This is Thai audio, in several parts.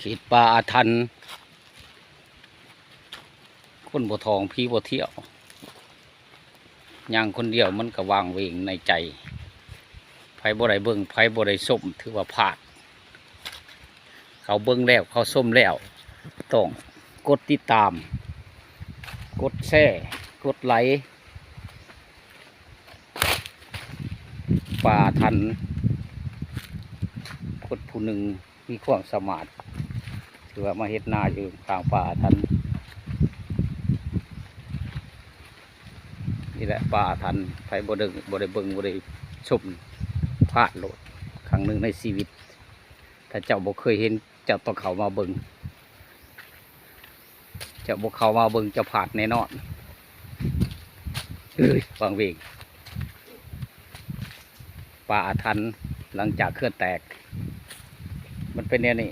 ขีดป่าอาถรรพ์คนบ่ทองพี่บ่เที่ยวย่างคนเดียวมันก็วางเวงในใจไผบ่ได้เบิ่งไผบ่ได้ส้มถือว่าพลาดเขาเบิ่งแล้วเขาส้มแล้วต้องกดติดตามกดแชร์กดไลค์ป่าอาถรรพ์คนผู้หนึ่งมีความสามารถถือว่ามาเฮ็ดนาอยู่ทางป่าอาถรรพ์นี่แหละป่าอาถรรพ์ไผบ่ได้เบิ่งบ่ได้ชมพลาดโลดครั้งหนึ่งในชีวิตถ้าเจ้าบ่เคยเห็นเจ้าต้องเข้ามาเบิ่งเจ้าบ่เข้ามาเบิ่งจะพลาดแน่นอนวางเวงป่าอาถรรพ์หลังจากเคลื่อนแตกมันเป็นแนวนี้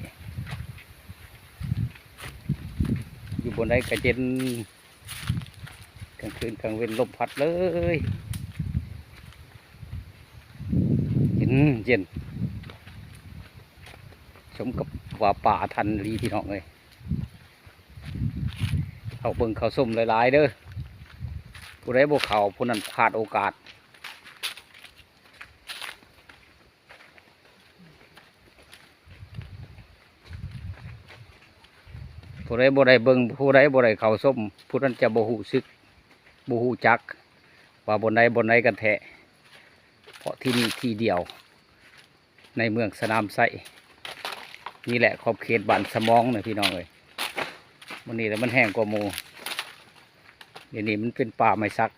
อยู่บนไดกระเจ็นกลางคืนกลางเว้นลมพัดเลยเย็นสมกับว่าป่าอาถรรพ์ลีพี่น้องเลยเขาเบิ่งเขาส้มหลายๆเด้อผู้ใดบ่เข้าผู้นั้นพลาดโอกาสผู้ใดบ่ได้เบิ่งผู้ใดบ่ได้เข้าส้มผู้นั้นจะบ่ฮู้สึกบ่ฮู้จักว่าบนใดกันแท้เพราะที่นี่ที่เดียวในเมืองสนามไส้นี่แหละขอบเขตบ้านสมองนะพี่น้องเลยวันนี้แล้วมันแห้งกว่าหมู่เดี๋ยวนี้มันเป็นป่าไม้สัก